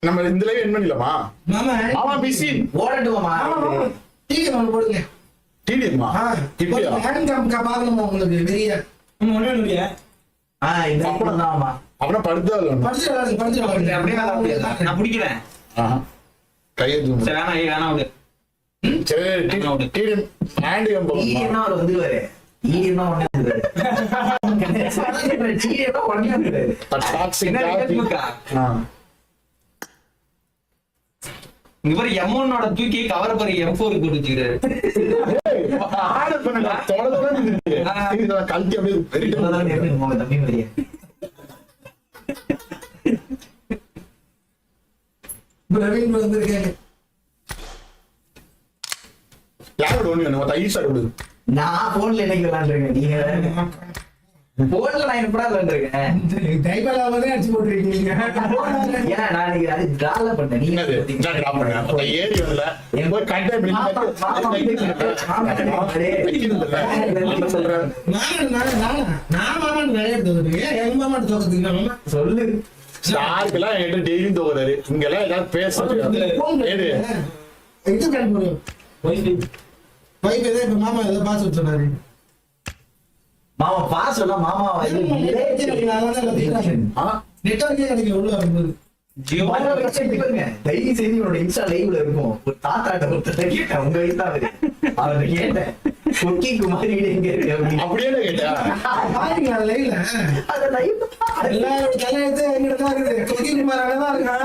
நம்ம இந்த லைவ் என் பண்ணிடலாமா? மாமா பிசி ஓடட்டுமா? டிடிஎம் போடுங்க. டிடிஎம்மா இப்படியா? பாக்கணுமா உங்களுக்கு வெறியா? ஒண்ணு இல்லையா? இந்த அப்புறம் தான் அப்புறம் படுத்தா படிச்சு அப்படியே நான் பிடிக்கிறேன். கையெழுத்து சரி வேணாம் விடு. சரி டிடிஎம் ஆண்டி என்ன அவர் வந்துருவாரு. என்ன இங்க பாரு M1 தூக்கி கவர் பண்ணி M4 போட்டு வச்சுக்கிறாரு. கல்வி அப்படியே தம்பி மாதிரியே பிரவீன் வந்திருக்கேன். யாரோட ஒண்ணு ஐசா விடு. நான் போன்ல என்னைக்கு விளையாண்டுருக்கேன். நீங்க போன்ல நான் எப்படா விளையாண்டுருக்கேன். டைபலாவதே அடிச்சு போட்டுருக்கீங்க. ஏன்னா நான் நீங்க அது டிரால பண்ணேன். நீங்க டிரா பண்ணேன். அந்த ஏரி வரல. போய் கண்டே சொல்றேன். நான் மாமான்னு நிறைய தோத்துருக்கீங்க. எங்க மாமான்னு தோத்துருக்கீங்க மாமா சொல்லு. யாருக்கெல்லாம் என்கிட்ட டெய்லியும் தோறாரு. இங்கெல்லாம் ஏதாவது பேசுறது இது கண்டு வைப் ஏதோ இப்ப மாமா ஏதோ பாஸ் சொன்னாரு. மாமா பாஸ் எல்லாம் மாமா நெட்வொர்க்கே எனக்கு உள்ள வரும்போது தைரிய செய்தி உன்னோட இன்ஸ்டா லைவ்ல இருக்கும். ஒரு தாத்தாட்ட ஒருத்தர் கேட்டேன், உங்க வயசு தான் அவரு கேட்டேன், கொக்கி குமாரி எங்க இருக்கு அப்படியே கேட்டேன். லைவ்ல எல்லாரோட தலையெழுத்து எங்கிட்ட தான் இருக்குது. கொக்கி குமார் அங்கதான் இருக்கான்.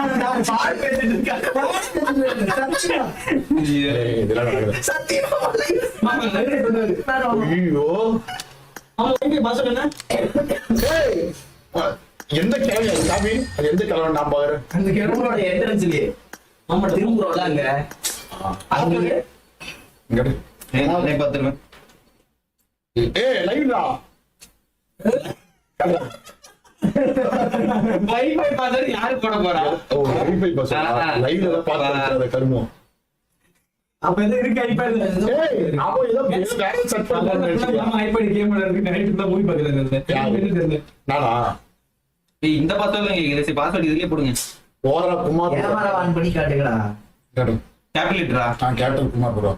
எந்த கிழமை சாமி? அது எந்த கிழமை நான் பாக்குறேன். அந்த கிழமோட என்ட்ரன்ஸ்லயே ஆமா திரும்புறோம்ல அங்க அங்க பாத்துருவேன். லைவ்டா வைஃபை பாத்தது யாரு போட போறா? ஓ வைஃபை பாஸ் லைவ்ல பாத்தா கருமம். அப்ப எது இருக்கு ஐபேட்? அவ ஏதோ பேரல் செட் பண்ணனும்னு நம்ம ஐபேட் கேம்ல இருக்கு. நைட் தான் மூவி பாக்குறாங்க. நானா இந்த பாஸ்வேர்ட் கேக்குது. பாஸ்வேர்ட் இதுலயே போடுங்க. ஓரா குமார் கேமரா ஆன் பண்ணி காட்டுங்கடா. கேபிட்டல் லெட்டரா? Captain Kumar bro.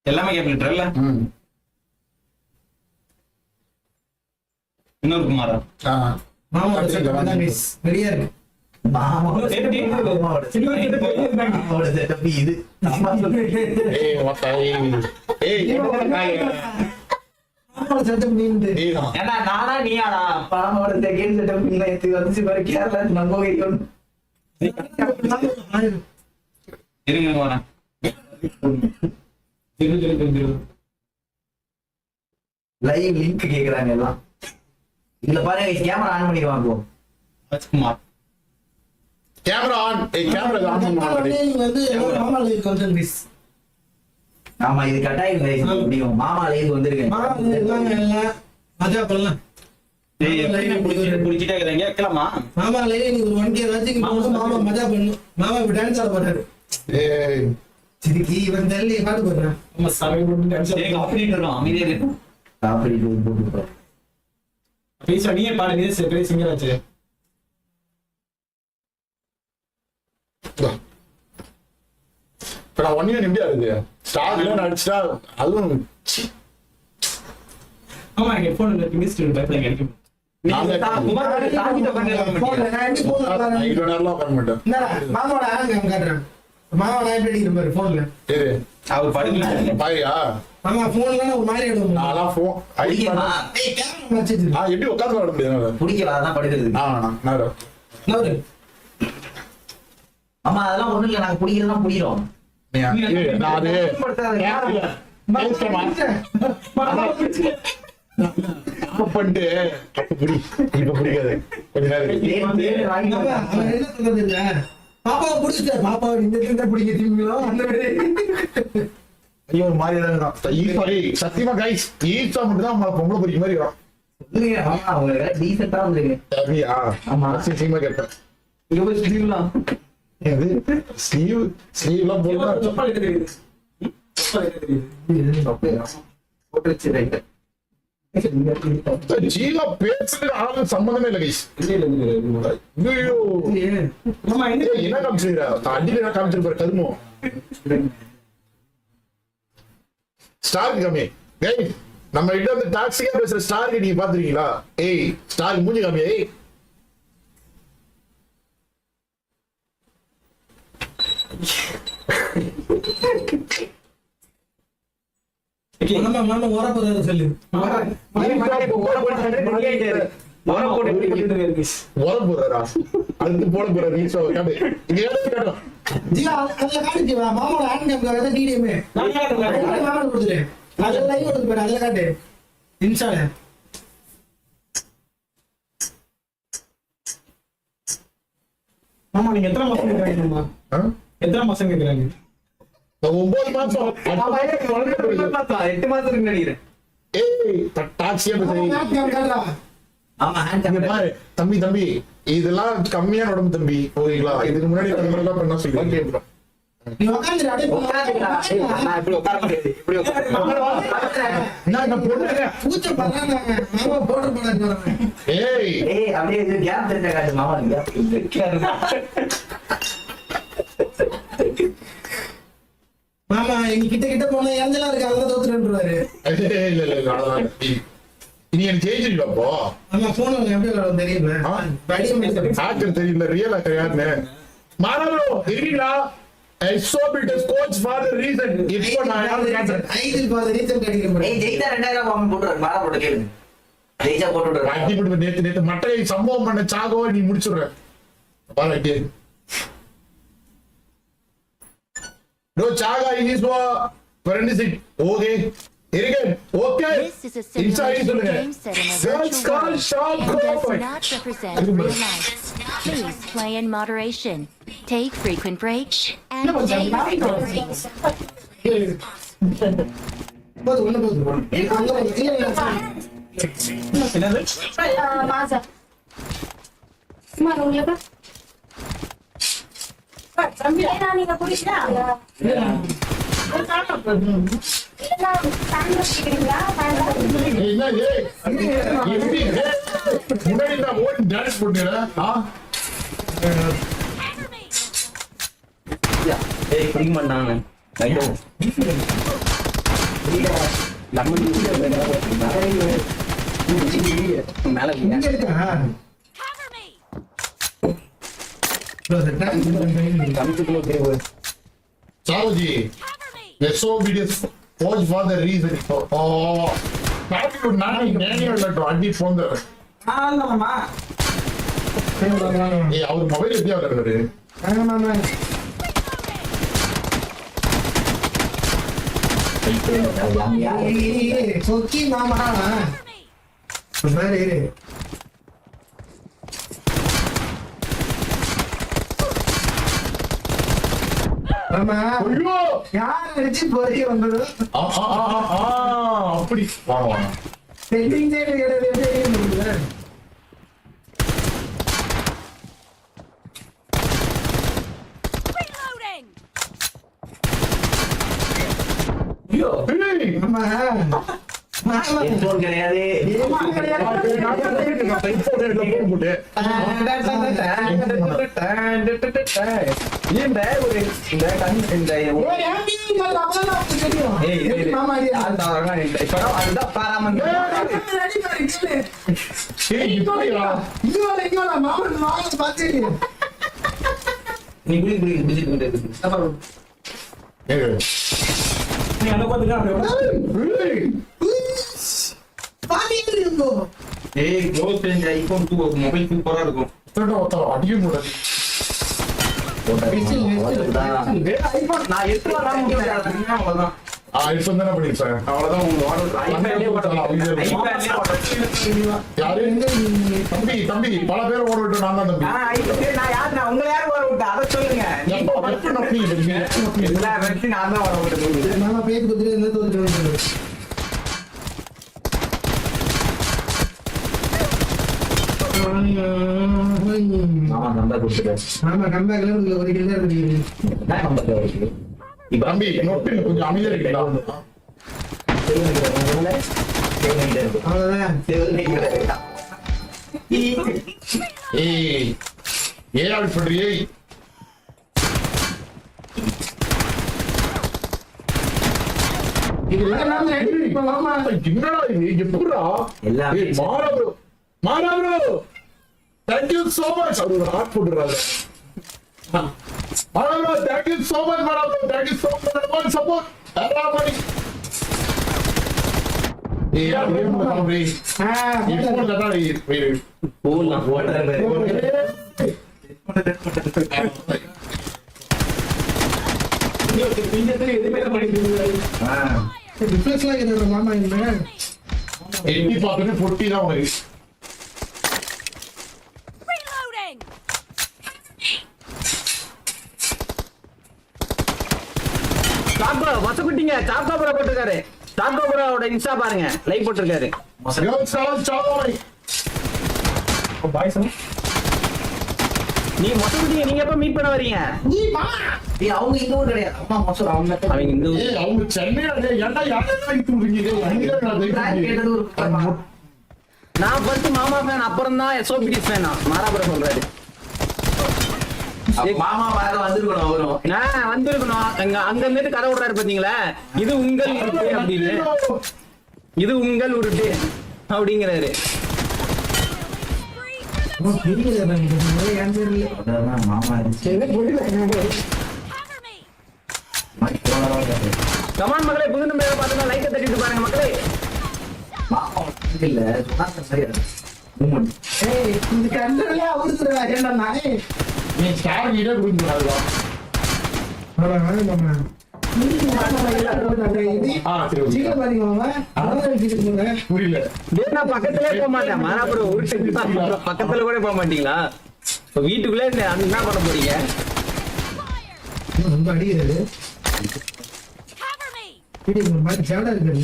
எல்லாமே கேபிட்டல் லெட்டர் இல்ல? இன்னொரு குமாரா? மாமா மிஸ் ரெடியா இருக்கு. மாமாவோட செட்டப் இது. ஏய் வட்டாய் ஏய் மாமாவோட செட்டப் நீங்க ஏன்னா நானா நீயாடா? மாமாவோட செகண்ட் செட்டப் நீங்க எடுத்து வந்து பாரு. கேரளா நம்ம கேட்கணும். இருங்க வரேன். லைவ் லிங்க் கேக்குறாங்க எல்லாம். இதுல பாருங்க கேமரா ஆன் பண்ணி வாங்குவோம். Rajkumar camera on. Camera on பண்ணி வந்து மாமா லைவ் கன்டென்ட் மிஸ். ஆமா இது கட்டாயம் லைவ் முடியும். மாமா லைவ் வந்திருக்கேன். மாமா எல்லாம் மஜா பண்ணலாம். குடிச்சிட்டே இருக்கீங்க கேட்கலாமா? மாமா லைவ் நீங்க ஒரு 1K வாட்சிங் போடுங்க. மாமா மஜா பண்ணு. மாமா இப்ப டான்ஸ் ஆட போறாரு. ஏய் சிரிக்கி இவன் தள்ளி பாட்டு போடுறான். நம்ம சாமி போட்டு டான்ஸ் ஆடுறோம். அமைதியா இருக்கு. அப்படி போட்டு பேச நீயே பாடு. நீ பெரிய சிங்கர் ஆச்சு. இப்ப நான் 1 இயர் எப்படியா இருக்கு? ஸ்டார் இல்ல அடிச்சா அதுவும் ஆமா ஹெட்போன் மினிஸ்டர் பைப்ல கேட்கும். குமார் சாகிட்ட பண்ணல. போன்ல நான் எப்படி போன்ல இவ்வளவு நேரம்லாம் உட்கார மாட்டேன். மாமாவோட ஆங்க காட்டுறேன். மாமா நான் எப்படி அடிக்கிற பாரு போன்ல. சரி அவர் படுக்கல பாரியா? மாமா போன்ல ஒரு மாதிரி ஆயிடும். நான்லாம் போன் ஐயா ஏய் கேமரா வச்சிட்டு எப்படி உட்கார்ந்து விட முடியாது? குடிக்கல அதான் படுக்கிறது. நவரு ஆமா அதெல்லாம் ஒண்ணும் இல்ல. நாங்க குடிக்கிறதெல்லாம் குடிக்கிறோம். நான் அது பண்ணிட்டு இப்ப பிடிக்காது. கொஞ்ச நேரம் பாப்பாவை பிடிச்சிட்ட. பாப்பாவை இந்த பிடிக்கிறீங்களோ அந்த மாதிரி ஐயோ ஒரு மாதிரி தான். சத்தியமா கைஸ் ஈஸா மட்டும் தான் பொம்பளை பிடிக்க மாதிரி வரும். டீசெண்டா வந்துருங்க. ஆமா சீக்கிரமா கேட்பேன். ஸ்லீவ்லாம் ஸ்லீவ்லாம் போட்டு போட்டு வச்சு ரைட் ஜீவா பேசுறது ஆளும் சம்பந்தமே இல்ல கைஸ். ஐயோ ஆமா என்ன என்ன காமிச்சிருக்கா? அடியில என்ன காமிச்சிருப்பாரு கருமோ. ஸ்டார் கம்மி கைஸ். நம்ம கிட்ட வந்து டாக்ஸிக்கா பேசுற ஸ்டாருக்கு நீங்க பாத்துருக்கீங்களா? ஏய் ஸ்டார் மூஞ்சி காமி. ஏய் மாமா ஓர போறாரு சொல்லு. உரம் போடுறாரா? அதுக்கு போட போறாரு. இங்க கேட்டோம் ஜீவா அதுல காட்டு ஜீவா மாமாவோட ஹேண்ட் கேம்ல ஏதோ டிடிஎம் மாமா கொடுத்துரு. அதுல லைவ் எடுத்து போடு. அதுல காட்டு இன்ஸ்டால. மாமா நீங்க எத்தனை மாசம் கேக்குறீங்க மாமா? எத்தனை மாசம் கேக்குறாங்க? 9 மாசம் 8 மாசத்துக்கு நினைக்கிறேன். ஏய் டாக்ஸியா பேசுறீங்க. ஹேண்ட் கேம் காட்டுடா. ஆமா ஹேண்ட் இங்க பாரு தம்பி இதெல்லாம் கம்மியான உடம்பு தம்பி. ஓகேங்களா? இதுக்கு முன்னாடி என்ன சொல்லி நீ உட்கார்ந்து அப்படியே நான் இப்படி உட்கார முடியாது. இப்படி நான் பொண்ணு. பூச்ச பண்றாங்க. மாமா போட்டு போறாங்க. ஏய் ஏய் அப்படியே இது கேப் தெரிஞ்ச காட்டு மாமா கேப். மாமா எங்க கிட்ட போனா இறந்தெல்லாம் இருக்கு. அதெல்லாம் தோத்துருவாரு. இல்ல அவ்வளவுதான். நீ எனக்கு ஜெயிச்சிருக்கா அப்போ? ஆமா போன் எப்படி தெரியுமா? ஆக்டர் தெரியல ரியல் ஆக்டர் யாருன்னு. மாறோ இருக்கீங்களா? எஸ்ஓபிடஸ் கோச் ஃபார் தி ரீசன். இப்போ நான் யாரு ஐதில் பாத ரீசன் கிடைக்கும். ஏய் ஜெயித்தா 2000 பாம்பு போடுறாரு. மாறா போட்டு கேளு. ஜெயிச்சா போட்டு விடுறாரு. ஆக்டிவிட்டி நேத்து மட்டை சம்பவம் பண்ண சாகோ நீ முடிச்சுடுற. பாரு அடி. No chaga is forensic. Okay. Again. Okay. This is a simulation game set in a virtual world and does not represent real life. Please play in moderation. Take frequent breaks and stay frequency. போது ஒண்ணு போது. என்னது? Maza. Mano, leva. Era நீங்க குடிச்சா? என்ன ஏய் எப்படி முன்னாடி நான் ஓடி டான்ஸ் பண்ணுறேன். ஏய் பிடிக்க மாட்டாங்க. ரைட்டோ. லெமன் மேல இங்க இருக்கா? சாவுஜி எஸ்ஓபிடிஎஸ் கோச் ஃபார் தி ரீசன். பாக்கி நான் நேனியோ லட்டோ அடி போங்க. மாமா ஏய் அவர் மொபைல் எப்படியா இருக்காரு? மாமா சொக்கி மாமா சரி மாமா ஐயோ யார் அடிச்சு போய் வந்தது அப்படி வாங்க செட்டிங் சைடு கிடையாது. ஐயோ மாமா ஹெட்போன் கிடையாது. இந்த ஒரு இந்த கண் இந்த அதுதான் பாராம நீ குடி குடி பிடிச்சிட்டு நீ அந்த ஏய் க்ளோஸ் ரேஞ்ச் ஐபோன் 2 மொபைல் சூப்பரா இருக்கும். அடியும் கூடாது. ஐபோன் நான் எடுத்து வர முடியாது. அவ்வளவுதான். ஐபோன் தானே பண்ணிருப்பேன். அவ்வளவுதான் உங்க ஆர்டர் ஐபேட்லயே யாரு தம்பி தம்பி பல பேர் ஓட விட்டு நான் தான் தம்பி. நான் யாரு நான் உங்களை யாரு வர விட்டேன் அதை சொல்லுங்க. எல்லா வெற்றி நான் தான் வர விட்டேன். மாமா பேர் குதிரை என்ன தோத்து மாமா நம்பர் கொடுத்துட்டேன். மாமா கம்பேக்ல ஒரு கிலோ இருக்கு. நான் நம்பர் கொடுத்துட்டேன். தம்பி நோட்டு கொஞ்சம் அமைதியா இருக்கீங்களா? அவ்வளவுதான். ஏய் ஏன் அப்படி பண்றியே? இது எல்லாம் ready. இப்ப வாமா. என்னடா இது? எப்படிடா? எல்லாம் ஏய், மாறா bro. Thank you so much. அவரு ஒரு heart போட்டுறாரு. மாறா bro, thank you so much, மாறா bro. Thank you so much for the support. எல்லாரும் ஏய், அது ஏன் பண்றீ? இப்போ தானடா ஏய். போலாம் போடுறாரு ரிஃப்ளெக்ஸ்லாம் என்னோட மாமா இல்ல. எட்டி பார்த்துட்டு 40 தான் வரும். Reloading! சாப்டோ வசக்குட்டிங்க சாப்டோ ப்ரோ போட்டிருக்காரு. சாப்டோ ப்ரோவோட இன்ஸ்டா பாருங்க, லைக் போட்டிருக்காரு. Yo, சாய். பாய்ஸ் நீ மொசக்குட்டிங்க நீங்க எப்ப மீட் பண்ண வரீங்க? அவங்க இந்த ஊர் கிடையாது அம்மா மோசம் அவங்க அவங்க இந்த ஏய், அவங்க சென்னையில ஏன்டா யாரெல்லாம் இட்டு விடுறீங்க? கேட்டது ஒரு நான் ஃபர்ஸ்ட் மாமா ஃபேன், அப்புறம் தான் எஸ்ஓபிடி ஃபேன். மாறா ப்ரோ சொல்றாரு. மாமா வேற வந்திருக்கணும் அவரும் நான் வந்திருக்கணும். அங்க இருந்து கதை விடுறாரு பாத்தீங்களா? இது உங்கள் உருட்டு அப்படின்னு. இது உங்கள் உருட்டு அப்படிங்கிறாரு. அதான் மாமா கமான் மக்களே, புது நம்பரை பார்த்துனா லைக்கை தட்டிட்டு பாருங்க மக்களே. மாமா இல்ல சொன்னா சரியா மூமெண்ட் ஏய், இந்த கண்டலே அவர்துடா ஏன்டா நானே. நீ ஸ்டார் கிட்ட கொடுங்கடா. வாங்க மாமா. சரி okay. சீக்கிரம் பாருங்க மாமா. அதான் சீக்கிரம் போங்க. புரியல. டேய், நான் பக்கத்திலே போக மாட்டேன். மாறா ப்ரோ உருட்டு பக்கத்துல கூட போக மாட்டீங்களா? இப்ப வீட்டுக்குள்ளே என்ன பண்ண போறீங்க? ரொம்ப அடிக்கிறது. Cover me! வீடியோ ஒரு மாதிரி சேடா இருக்குது.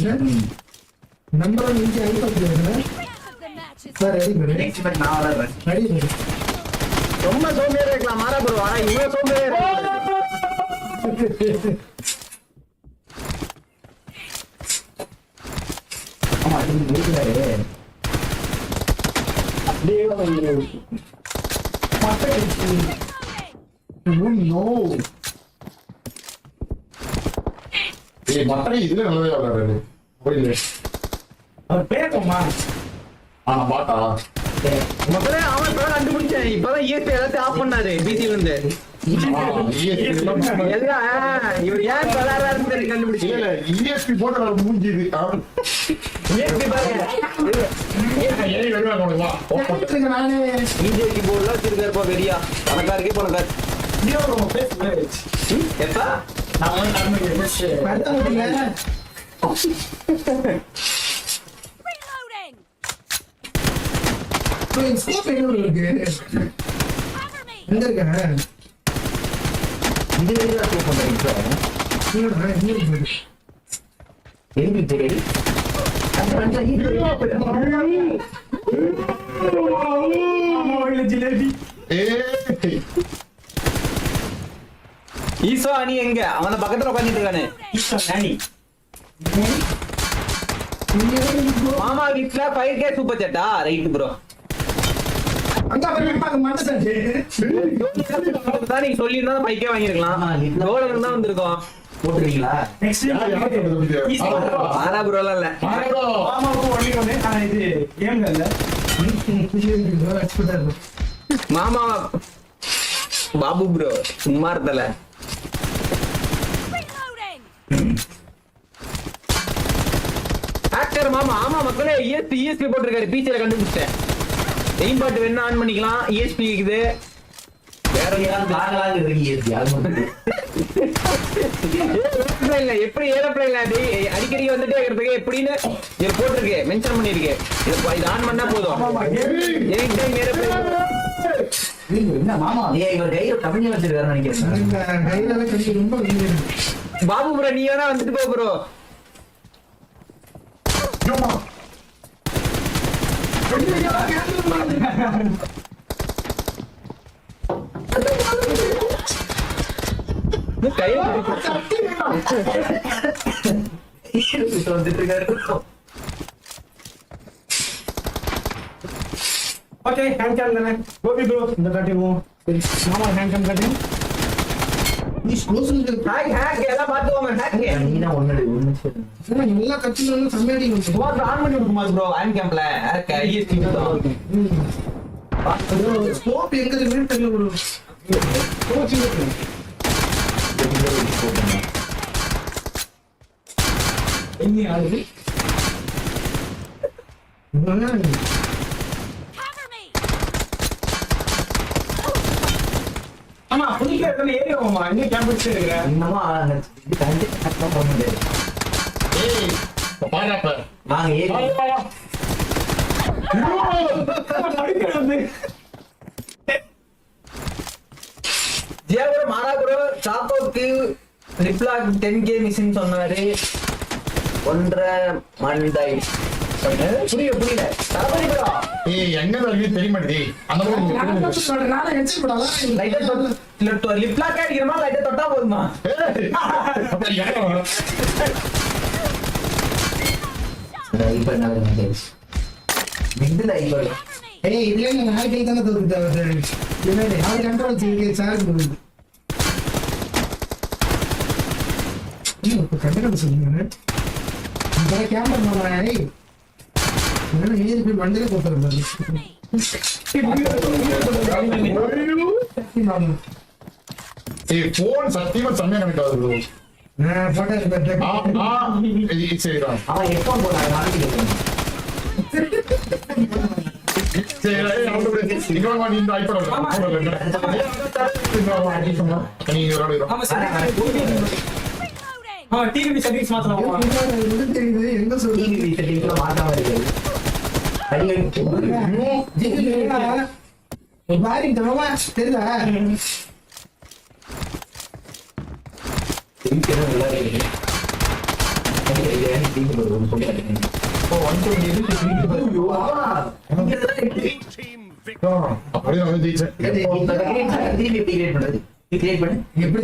Number one inch iPhone Half of the match is sir ready பண்ணு. நெக்ஸ்ட் மேட்ச் நான் வளர்றேன் ரெடி பண்ணு. ரொம்ப சோம்பேறியா இருக்கலாம் மாறா ப்ரோ, ஆனா இவ்வளவு சோம்பேறியா இருக்கலாம். ஆமா இது முடிக்கிறாரு அப்படியே வந்து மட்டை அடிச்சு. Oh no. ஏய், மட்டை இதுல நல்லவே வராது. போயிடு. அவர் பேருமா பாட்டா. முதல்ல அவன் இப்பதான் கண்டுபிடிச்சேன். இப்பதான் இயற்கை எல்லாத்தையும் ஆஃப் பண்ணாரு பிசில இருந்து. எல்லாம் இவர் ஏன் விளையாடுறாருன்னு தெரிஞ்சு கண்டுபிடிச்சு. இல்ல ESP போட்டு வர மூஞ்சி இது. இயற்கை பாருங்க. ஏய் வருவாங்க உனக்கு வா. கேட்டுருங்க நானே. பிஜேபி போர்டுல வச்சிருக்காருப்பா பெரியா பணக்காருக்கே பணக்காரு. எப்ப மறக்க மாட்டீங்க. reloading! ஸ்கோப் எங்க இருக்கு? Cover me! எங்க இருக்க? இது வெளியில ஸ்கோப் பண்றீங்க சார் இல்லடா, எங்க இருக்கு? எங்க தெரியும் ஏய் ஈசோ அணி எங்க? அவன் பக்கத்துல உட்காந்துட்டு இருக்கானு. இங்க இருக்கு. மாமா வீட்ல 5K சூப்பர் சேட்டா. Right bro. அங்க போய் பாக்க மாட்டேன். தான் நீங்க சொல்லியிருந்தா 5K வாங்கிருக்கலாம். கோலம் தான் வந்திருக்கோம். போட்டுருக்கீங்களா யார் சொல்றது? ஆனா ப்ரோலாம் இல்ல. மாறா. மாமா பாபு ப்ரோ சும்மா இருந்தல. Reloading! ஹேக்கர் மாமா. ஆமா மக்களே, ESP போட்டிருக்காரு. பிசில கண்டுபிடிச்சேன். எய்ம் பாட் வேணா ஆன் பண்ணிக்கலாம். ESP இருக்குது. வேற ஏரோப்ளேன்ல எப்படி ஏரோப்ளேன்ல அடிக்கடி வந்துட்டே இருக்கிறதுக்கு எப்படின்னு இது போட்டிருக்கு, மென்ஷன் பண்ணிருக்கு. இது ஆன் பண்ணா போதும். Any time aeroplane. என்ன மாமா ஏன் இவர் கையில தமிழ் வச்சிருக்காரு நினைக்கிறேன் இந்த கையில கடிச்சு ரொம்ப வீங்கிருக்கு. பாபு ப்ரோ நீ வேணா வந்துட்டு போ ப்ரோ. கையில வந்துட்டு இருக்காரு ஓகே ஹேண்ட் கேம் தானே கோபி ப்ரோ இந்த காட்டிடுவோம் மாமா ஹேண்ட் கேம் காட்டி நீ ஸ்லோசன் ஹேக் எல்லாம் பாத்துவாங்க ஹேக் எல்லா கட்சியிலும் சம்மேடி வந்து சுமார் ஆன் பண்ணி விடுமா ப்ரோ ஆன் கேம்ப்ல ஹேக் ஐஎஸ்டி ஸ்கோப் எங்க இருக்குன்னு தெரியல ப்ரோ என்ன ஆகுது Cover me. ஆமா புதுசா எத்தனை ஏரியாவுமா இன்னும் கேம்ப் வச்சு இருக்கிறேன் இன்னமா கண்டிப்பா போக முடியாது ஏய் பாராப்ப நாங்க ஏறி ஜியாவோட மாறா ப்ரோ சாக்கோக்கு ரிப்ளாக் 10k மிஷன் சொன்னாரு 1.5 மண்டை புரியல தளபதி ப்ரோ ஏய் எங்க இருக்கு தெரிய மாட்டேதே அந்த மாதிரி நானே ஹெட்செட் போடாதா லைட்டா லிப்லாக் அடிக்கிற மாதிரி லைட்டா தொட்டா போதுமா ஏய் அப்ப யாரோ இப்ப என்ன மிடில் ஐபர் ஏய் இதுல நான் ஹாக்கி தான தோத்துட்டாரு என்னடே அவர் கண்ட்ரோல் செய்ய சார்ஜ் பண்ணுது இப்போ கண்டக்ட் சொல்லுங்க இந்த கேமரா மாமா ஏய் என்ன ஏறி போய் வண்டில போட்டுறாரு ஏய் போன் சத்தியமா செம்மையா கனெக்ட் ஆகுது bro. நான் போட்டோ எடுத்தேன் சரிதான் அவன் ஹெட்ஃபோன் போட்டாங்க நாளைக்கு கேட்கணும் சரி இங்க வா நீ இந்த ஐபோன் நீங்க ரோடு ஆமா சார் Reloading. ஆமா டிவி செட்டிங்ஸ் மாத்தலாம் இது தெரியுது எங்க சொல்றீங்க டிவி செட்டிங்ஸ்ல மாத்தாம இருக்கு ஒரு மாதிரி மாமா தெரியுதா அப்படியே வந்து ஜெயிச்சேன் எப்படி